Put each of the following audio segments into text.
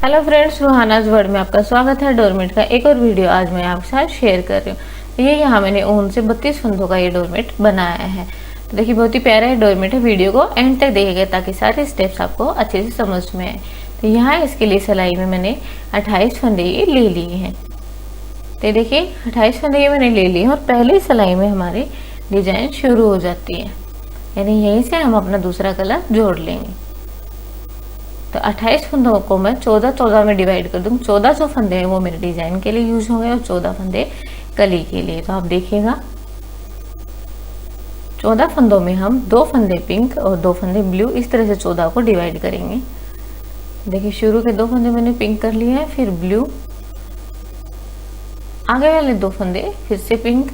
Hello friends, रूहानाज world में आपका स्वागत है। डोरमेट का एक और वीडियो आज मैं आपके साथ शेयर कर रही हूँ। ये यहाँ मैंने ऊन से 32 फंदों का ये डोरमेट बनाया है। तो देखिए बहुत ही प्यारा है डोरमेट है। वीडियो को एंड तक देखिएगा ताकि सारे स्टेप्स आपको अच्छे से समझ में आए। तो यहाँ इसके लिए सिलाई में मैंने 28 फंदे ये ले लिए हैं। तो देखिए 28 फंदे ये मैंने ले लिए हैं और पहली सिलाई में हमारी डिजाइन शुरू हो जाती है, यानी यहीं से हम अपना दूसरा कलर जोड़ लेंगे। तो 28 फंदों को मैं 14 में डिवाइड कर दूँ। 14 जो फंदे हैं वो मेरे डिजाइन के लिए यूज होंगे और 14 फंदे कली के लिए। तो आप देखिएगा 14 फंदों में हम 2 फंदे पिंक और 2 फंदे ब्लू, इस तरह से 14 को डिवाइड करेंगे। देखिए शुरू के 2 फंदे मैंने पिंक कर लिए हैं, फिर ब्लू, आगे वाले 2 फंदे फिर से पिंक,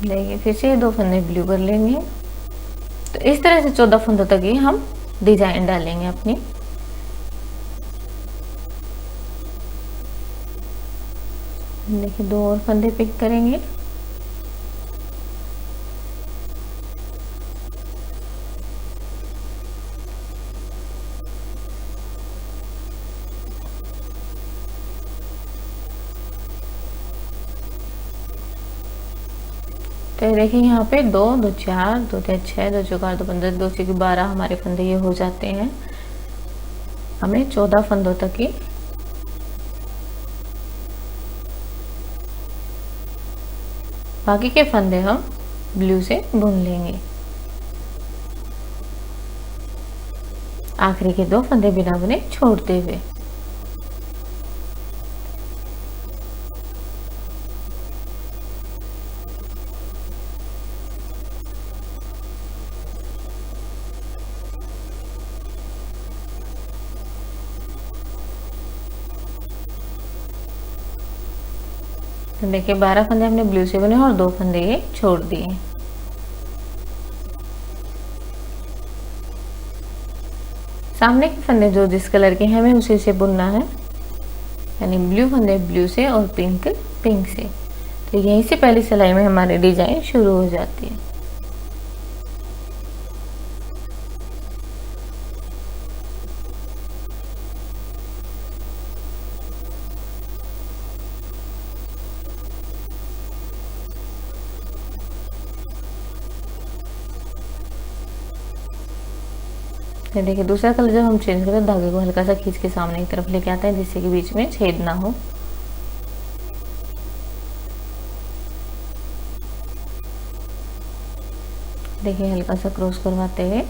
देखिए फिर से 2 फंदे ब्लू कर लेंगे। तो इस तरह से 14 फंदों तक ही हम डिजाइन डालेंगे अपनी। देखिए 2 और फंदे पिक करेंगे। तो देखिए यहाँ पे 2 2 4 2 3 6 2 4 2 15 2 6 12 हमारे फंदे ये हो जाते हैं। हमें 14 फंदों तक ही बाकी के फंदे हम ब्लू से बुन लेंगे। आखिरी के 2 फंदे बिना बुने छोड़ते हुए। तो देखिए 12 फंदे हमने ब्लू से बुने और 2 फंदे ये छोड़ दिए। सामने के फंदे जो जिस कलर के हैं हमें उसी से बुनना है, यानी ब्लू फंदे ब्लू से और पिंक पिंक से। तो यहीं से पहली सिलाई में हमारी डिजाइन शुरू हो जाती है। तो देखिए दूसरा कलर जब हम चेंज करते हैं धागे को हल्का सा खींच के सामने की तरफ लेके आते हैं जिससे कि बीच में छेद ना हो। देखिए हल्का सा क्रॉस करवाते हुए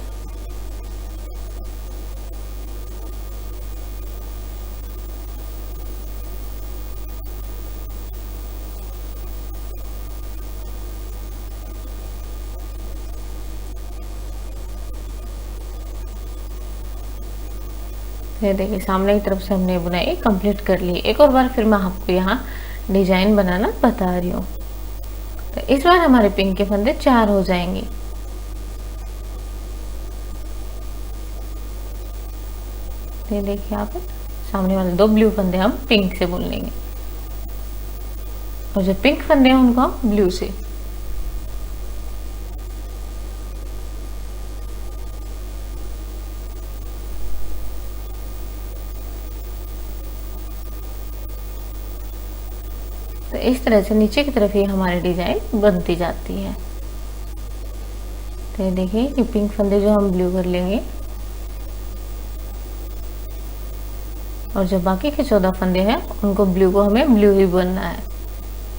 ये देखिए सामने की तरफ से हमने बुनाई कंप्लीट कर ली। एक और बार फिर मैं आपको यहाँ डिजाइन बनाना बता रही हूँ। तो इस बार हमारे पिंक के फंदे 4 हो जाएंगे। ये देखिए आप सामने वाले 2 ब्लू फंदे हम पिंक से बुन लेंगे और जो पिंक फंदे हैं उनको हम ब्लू से। तो इस तरह से नीचे की तरफ ये हमारी डिजाइन बनती जाती है। तो ये देखिए ये पिंक फंदे जो हम ब्लू कर लेंगे और जो बाकी के 14 फंदे हैं उनको ब्लू को हमें ब्लू ही बनना है।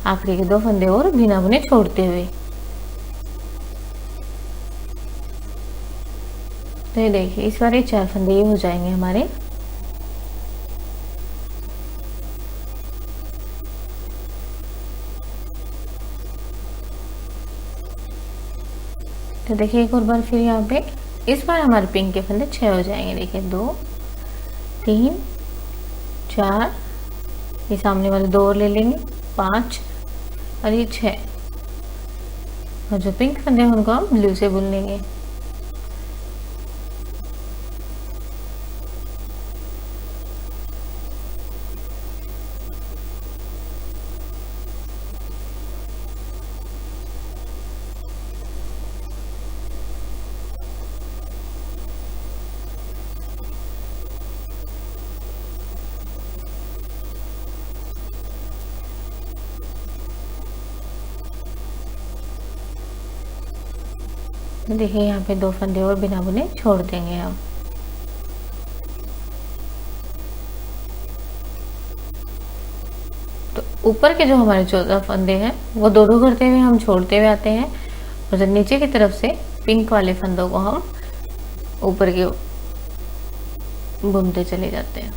आखिरी के 2 फंदे और बिना बुने छोड़ते हुए। तो ये देखिए इस बार ये 4 फंदे ये हो जाएंगे हमारे। तो देखिए एक और बार फिर यहाँ पे इस बार हमारे पिंक के फंदे 6 हो जाएंगे। देखिए 2 3 4, ये सामने वाले 2 और ले लेंगे, 5 और ये 6 और जो पिंक फंदे हैं उनको हम ब्लू से बुन लेंगे। देखिए यहाँ पे 2 फंदे और बिना बुने छोड़ देंगे हम। तो ऊपर के जो हमारे 14 फंदे हैं वो दो दो करते हुए हम छोड़ते हुए आते हैं, और जब नीचे की तरफ से पिंक वाले फंदों को हम ऊपर के बुनते चले जाते हैं।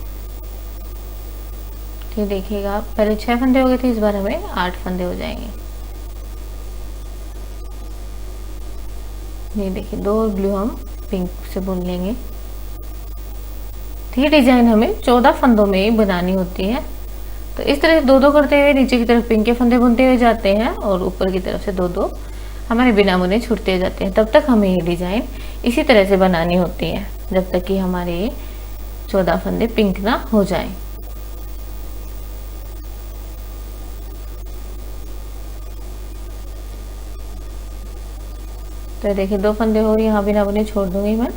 ठीक देखिएगा आप, पहले 6 फंदे हो गए थे, इस बार हमें 8 फंदे हो जाएंगे। ये देखिए 2 और ब्लू हम पिंक से बुन लेंगे। ये डिजाइन हमें 14 फंदों में ही बनानी होती है। तो इस तरह से 2-2 करते हुए नीचे की तरफ पिंक के फंदे बुनते हुए जाते हैं, और ऊपर की तरफ से 2-2 हमारे बिना बुने छूटते जाते हैं। तब तक हमें ये डिजाइन इसी तरह से बनानी होती है, जब तक कि हमारे ये 14 फंदे पिंक ना हो जाएं। तो देखिए 2 फंदे और यहाँ बिना बुने छोड़ दूंगी मैं।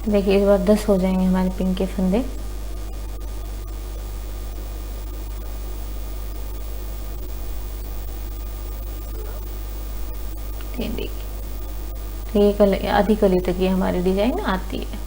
देखिए इस बार 10 हो जाएंगे हमारे पिंक के फंदे। ये देखिए, ये कली आधी कली तक ये हमारी डिजाइन आती है।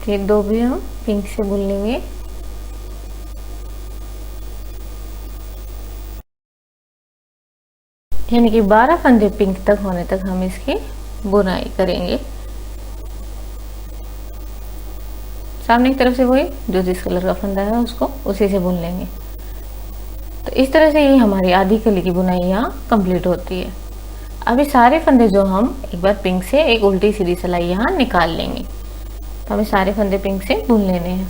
फिर 2 भी हम पिंक से बुन लेंगे। यानी कि 12 फंदे पिंक तक होने तक हम इसकी बुनाई करेंगे। सामने की तरफ से वही जो जिस कलर का फंदा है उसको उसी से बुन लेंगे। तो इस तरह से ये हमारी आधी कली की बुनाई यहाँ कंप्लीट होती है। अभी सारे फंदे जो हम एक बार पिंक से एक उल्टी सीधी सिलाई यहाँ निकाल लेंगे। तो हमें सारे फंदे पिंक से बुन लेने हैं।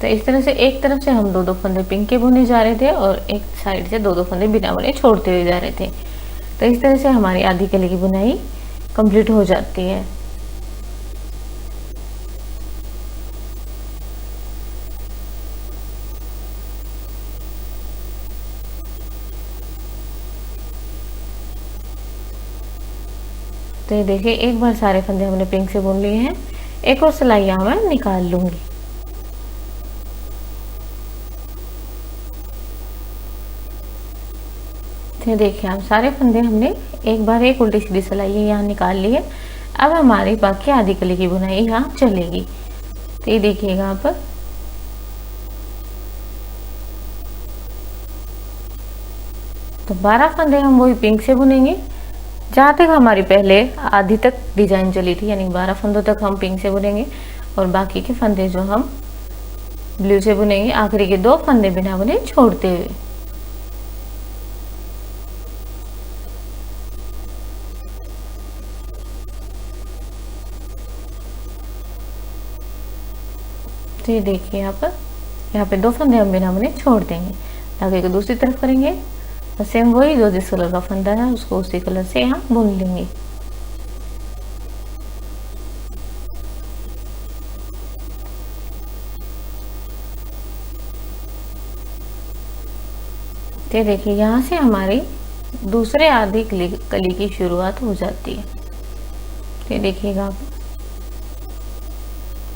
तो इस तरह से एक तरफ से हम 2-2 फंदे पिंक के बुने जा रहे थे, और एक साइड से 2-2 फंदे बिना बुने छोड़ते हुए जा रहे थे। तो इस तरह से हमारी आधी कली की बुनाई कंप्लीट हो जाती है। तो ये देखिए एक बार सारे फंदे हमने पिंक से बुन लिए हैं, एक और सिलाई यहाँ मैं निकाल लूंगी। तो देखिए हम सारे फंदे हमने एक बार एक उल्टी सीधी सिलाई यहाँ निकाल ली है। अब हमारी बाकी आधी कली की बुनाई यहाँ चलेगी। तो ये देखिएगा आप, तो 12 फंदे हम वही पिंक से बुनेंगे जहाँ तक हमारी पहले आधी तक डिजाइन चली थी, यानी 12 फंदों तक हम पिंक से बुनेंगे, और बाकी के फंदे जो हम ब्लू से बुनेंगे, आखिरी के 2 फंदे बिना बुने छोड़ते हुए। तो ये देखिए यहाँ पे 2 फंदे हम बिना बुने छोड़ देंगे। धागे को दूसरी तरफ करेंगे और सेम वही जो जिस कलर का फंदा है उसको उसी कलर से यहाँ बुन लेंगे। तो देखिए यहाँ से हमारी दूसरे आधी कली की शुरुआत हो जाती है। तो देखिएगा आप,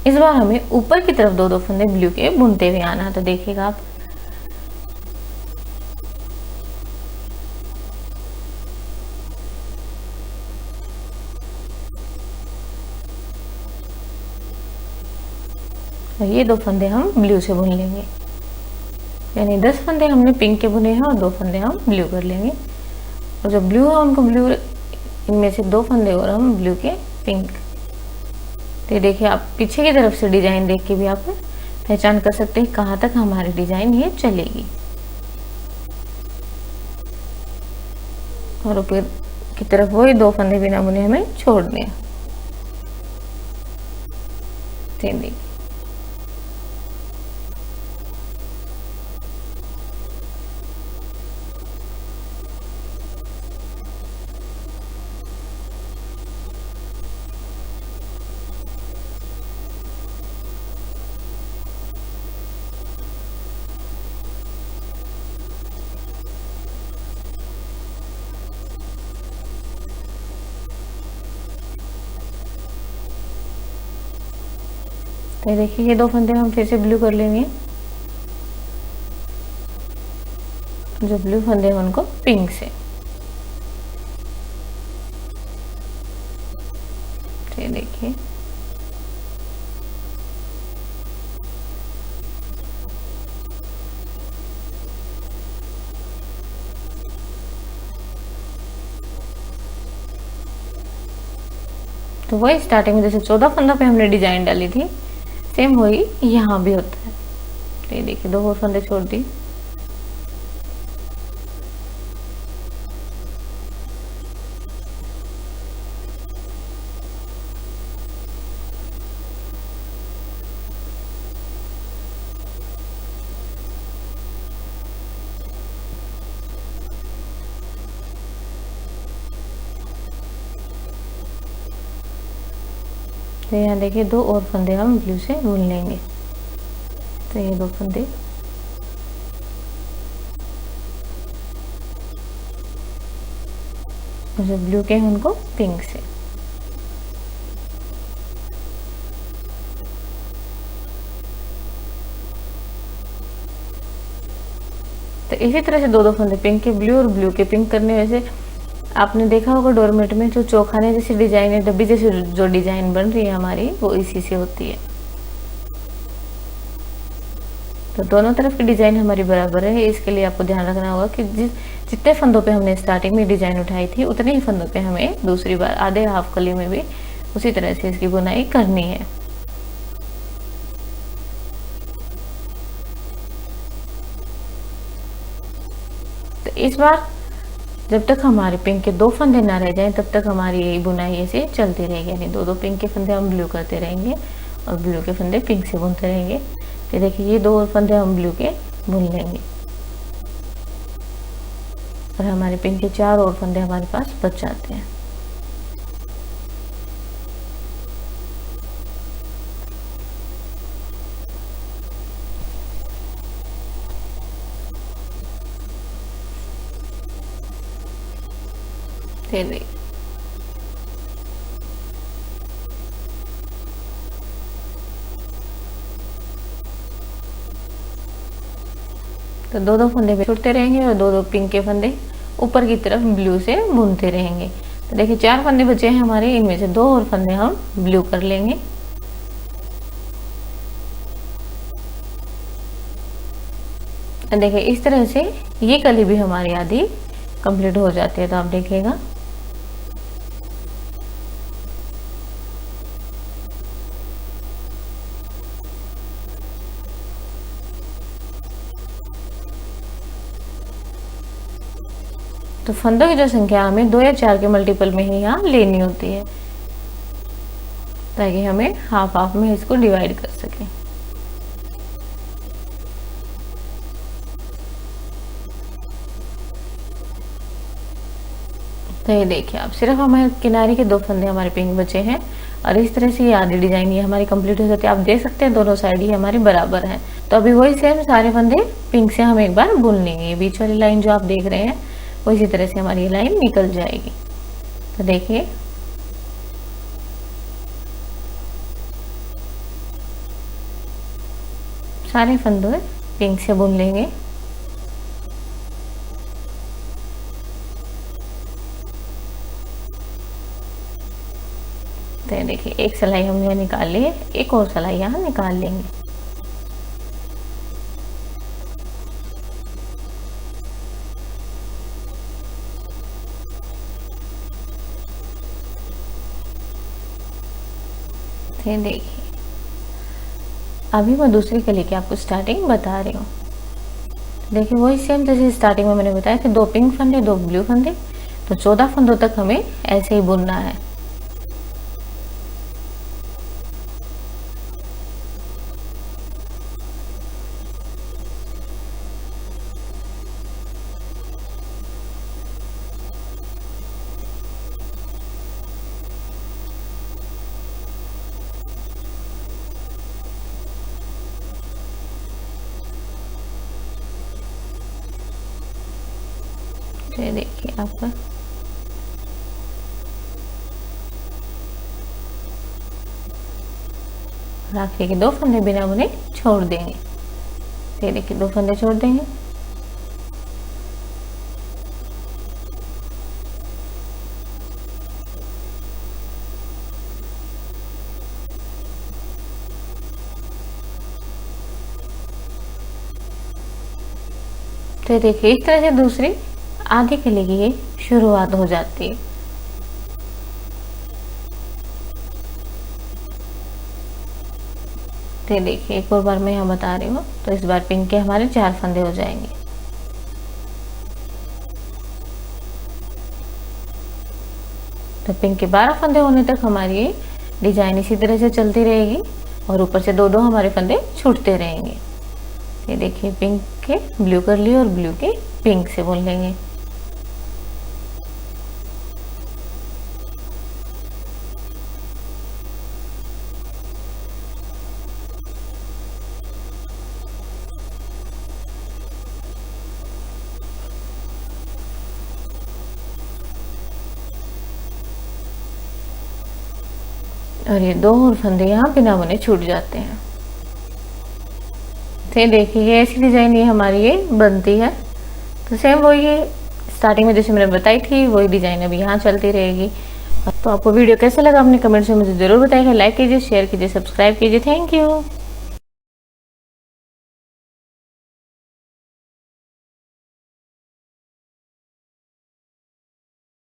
इस बार हमें ऊपर की तरफ 2-2 फंदे ब्लू के बुनते हुए आना है। तो देखिएगा आप, और ये 2 फंदे हम ब्लू से बुन लेंगे। यानी 10 फंदे हमने पिंक के बुने हैं और 2 फंदे हम ब्लू कर लेंगे। और जो ब्लू है उनको ब्लू, इनमें से 2 फंदे और हम ब्लू के पिंक। तो देखिए आप पीछे की तरफ से डिजाइन देख के भी आप पहचान कर सकते हैं कहाँ तक हमारी डिजाइन ये चलेगी। और ऊपर की तरफ वही 2 फंदे बिना बुने हमें छोड़ने हैं। देखिए तो देखिए ये 2 फंदे हम फिर से ब्लू कर लेंगे। जो ब्लू फंदे हैं उनको पिंक से। ये देखिए तो वही स्टार्टिंग में जैसे 14 फंदों पे हमने डिजाइन डाली थी, सेम वही यहाँ भी होता है। तो ये देखिए 2 और फंदे छोड़ दिए। तो यहाँ देखिए 2 और फंदे हम ब्लू से बुन लेंगे। तो ये 2 फंदे जो ब्लू के हैं उनको पिंक से। तो इसी तरह से 2 फंदे पिंक के ब्लू और ब्लू के पिंक करने वैसे आपने देखा होगा डोरमेट में जो चौखाने जैसी डिजाइन है, डब्बी जैसी जो डिजाइन बन रही है हमारी, वो इसी से होती है। तो दोनों तरफ की डिजाइन हमारी बराबर है। इसके लिए आपको ध्यान रखना होगा कि जितने फंदों पे हमने स्टार्टिंग में डिजाइन उठाई थी उतने ही फंदों पे हमें दूसरी बार आधे हाफ कली में भी उसी तरह से इसकी बुनाई करनी है। तो इस बार जब तक हमारे पिंक के 2 फंदे ना रह जाएं तब तक हमारी यही बुनाई ऐसे चलती रहेगी। यानी 2 पिंक के फंदे हम ब्लू करते रहेंगे और ब्लू के फंदे पिंक से बुनते रहेंगे। तो देखिए ये 2 और फंदे हम ब्लू के बुन लेंगे और हमारे पिंक के 4 और फंदे हमारे पास बच जाते हैं। तो 2 फंदे छूटते रहेंगे और 2 पिंक के फंदे ऊपर की तरफ ब्लू से बुनते रहेंगे। तो देखिए 4 फंदे बचे हैं हमारे, इनमें से 2 और फंदे हम ब्लू कर लेंगे। देखिए इस तरह से ये कली भी हमारी आधी कंप्लीट हो जाती है। तो आप देखिएगा तो फंदों की जो संख्या हमें 2 या 4 के मल्टीपल में ही यहाँ लेनी होती है ताकि हमें हाफ हाफ में इसको डिवाइड कर सकें। तो ये देखिए आप सिर्फ हमारे किनारे के 2 फंदे हमारे पिंक बचे हैं और इस तरह से ये आधी डिजाइन ये हमारी कंप्लीट हो जाती है। आप देख सकते हैं दोनों साइड ही हमारी बराबर है। तो अभी वही सेम सारे फंदे पिंक से हम एक बार बुन लेंगे। बीच वाली लाइन जो आप देख रहे हैं वो इसी तरह से हमारी लाइन निकल जाएगी। तो देखिए सारे फंदे पिंक से बुन लेंगे। तो देखिए एक सिलाई हमने यहाँ निकाल ली है, एक और सिलाई यहाँ निकाल लेंगे। ये देखिए, अभी मैं दूसरी कली की आपको स्टार्टिंग बता रही हूँ। देखिए वही सेम जैसे स्टार्टिंग में मैंने बताया कि 2 पिंक फंदे 2 ब्लू फंदे, तो 14 फंदों तक हमें ऐसे ही बुनना है। ये देखिए आप आखिरी के 2 फंदे बिना बुने छोड़ देंगे। ये देखिए 2 फंदे छोड़ देंगे। तो देखिए इस तरह से दूसरी आधी कली की ये शुरुआत हो जाती है। तो देखिए एक और बार मैं यहाँ बता रही हूँ, तो इस बार पिंक के हमारे 4 फंदे हो जाएंगे। तो पिंक के 12 फंदे होने तक हमारी ये डिजाइन इसी तरह से चलती रहेगी और ऊपर से 2-2 हमारे फंदे छूटते रहेंगे। ये देखिए पिंक के ब्लू कर लिए और ब्लू के पिंक से बुन लेंगे। और ये 2 और फंदे यहाँ बिना बुने छूट जाते हैं। तो देखिए ऐसी डिजाइन ये हमारी ये बनती है। तो सेम वही स्टार्टिंग में जैसे मैंने बताई थी वही डिजाइन अभी यहाँ चलती रहेगी। तो आपको वीडियो कैसा लगा अपने कमेंट्स में मुझे जरूर बताइएगा। लाइक कीजिए, शेयर कीजिए, सब्सक्राइब कीजिए। Thank you.